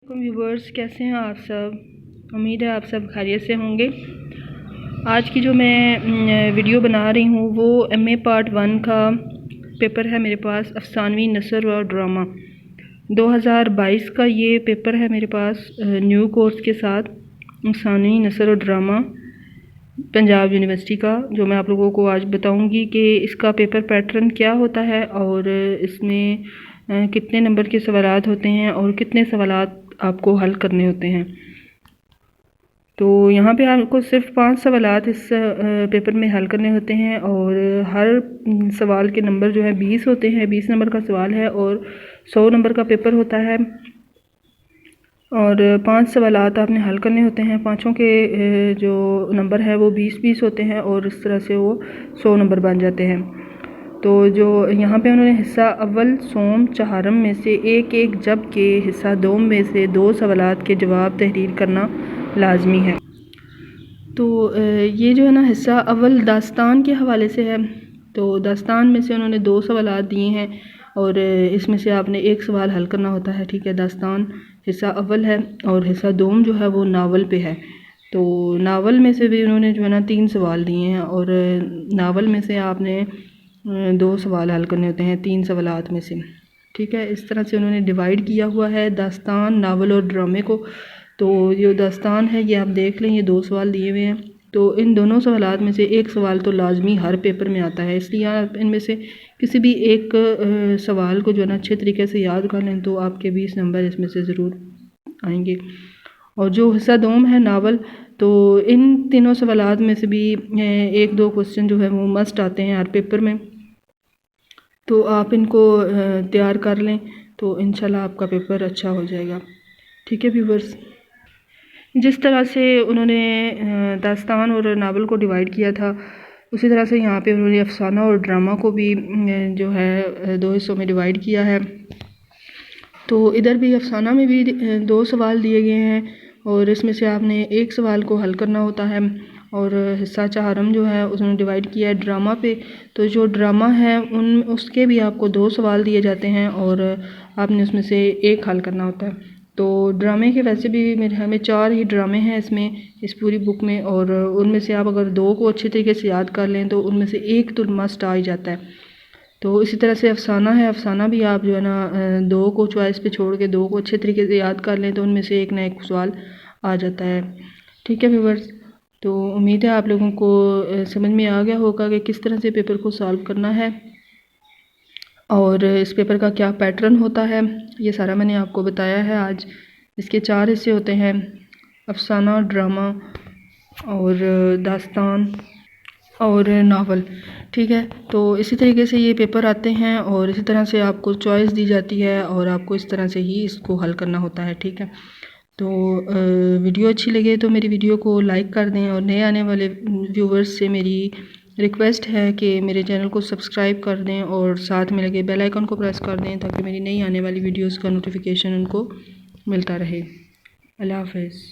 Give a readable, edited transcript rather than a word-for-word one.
Viewers, कैसे हैं आप सब। उम्मीद है आप सब खैरियत से होंगे। आज की जो मैं वीडियो बना रही हूँ वो MA पार्ट 1 का पेपर है मेरे पास, अफसानवी नसर और ड्रामा 2022 का ये पेपर है मेरे पास न्यू कोर्स के साथ, अफसानवी नसर और ड्रामा पंजाब यूनिवर्सिटी का, जो मैं आप लोगों को आज बताऊंगी कि इसका पेपर पैटर्न क्या होता है और इसमें कितने नंबर के सवालात होते हैं और कितने सवालात आपको हल करने होते हैं। तो यहाँ पे आपको सिर्फ 5 सवालात इस पेपर में हल करने होते हैं और हर सवाल के नंबर जो है 20 होते हैं। 20 नंबर का सवाल है और 100 नंबर का पेपर होता है और 5 सवालात आपने हल करने होते हैं। पाँचों के जो नंबर है वो 20-20 होते हैं और इस तरह से वो 100 नंबर बन जाते हैं। तो जो यहाँ पे उन्होंने हिस्सा अव्वल, सोम, चहारम में से एक जबकि हिस्सा दोम में से 2 सवालात के जवाब तहरीर करना लाजमी है। तो ये जो है ना हिस्सा अव्वल दास्तान के हवाले से है। तो दास्तान में से उन्होंने 2 सवालात दिए हैं और इसमें से आपने एक सवाल हल करना होता है, ठीक है। दास्तान हिस्सा अव्वल है और हिस्सा दोम जो है वो नावल पे है। तो नावल में से भी उन्होंने जो है ना 3 सवाल दिए हैं और नावल में से आपने 2 सवाल हल करने होते हैं 3 सवालात में से, ठीक है। इस तरह से उन्होंने डिवाइड किया हुआ है दास्तान, नावल और ड्रामे को। तो ये दास्तान है, ये आप देख लें, ये 2 सवाल दिए हुए हैं। तो इन दोनों सवालात में से एक सवाल तो लाजमी हर पेपर में आता है, इसलिए आप इनमें से किसी भी एक सवाल को जो है ना अच्छे तरीके से याद कर लें तो आपके 20 नंबर इसमें से ज़रूर आएंगे। और जो हिस्सा दोम है नावल, तो इन तीनों सवालात में से भी 1-2 क्वेश्चन जो है वो मस्ट आते हैं हर पेपर में। तो आप इनको तैयार कर लें तो इंशाल्लाह आपका पेपर अच्छा हो जाएगा, ठीक है व्यूवर्स। जिस तरह से उन्होंने दास्तान और नावल को डिवाइड किया था उसी तरह से यहाँ पे उन्होंने अफसाना और ड्रामा को भी जो है 2 हिस्सों में डिवाइड किया है। तो इधर भी अफसाना में भी 2 सवाल दिए गए हैं और इसमें से आपने एक सवाल को हल करना होता है। और हिस्सा चहारम जो है उसने डिवाइड किया है ड्रामा पे। तो जो ड्रामा है उसके भी आपको 2 सवाल दिए जाते हैं और आपने उसमें से एक हल करना होता है। तो ड्रामे के वैसे भी हमें 4 ही ड्रामे हैं इस पूरी बुक में और उनमें से आप अगर 2 को अच्छे तरीके से याद कर लें तो उनमें से एक तो मस्ट आ ही जाता है। तो इसी तरह से अफसाना है, अफसाना भी आप जो है ना 2 को चॉइस पे छोड़ के 2 को अच्छे तरीके से याद कर लें तो उनमें से एक ना एक सवाल आ जाता है, ठीक है व्यूवर्स। तो उम्मीद है आप लोगों को समझ में आ गया होगा कि किस तरह से पेपर को सॉल्व करना है और इस पेपर का क्या पैटर्न होता है, ये सारा मैंने आपको बताया है आज। इसके 4 हिस्से होते हैं, अफसाना, ड्रामा और दास्तान और नावल, ठीक है। तो इसी तरीके से ये पेपर आते हैं और इसी तरह से आपको चॉइस दी जाती है और आपको इस तरह से ही इसको हल करना होता है, ठीक है। तो वीडियो अच्छी लगे तो मेरी वीडियो को लाइक कर दें और नए आने वाले व्यूवर्स से मेरी रिक्वेस्ट है कि मेरे चैनल को सब्सक्राइब कर दें और साथ में लगे बेल आइकन को प्रेस कर दें ताकि मेरी नई आने वाली वीडियोस का नोटिफिकेशन उनको मिलता रहे। अल्लाह हाफ़िज़।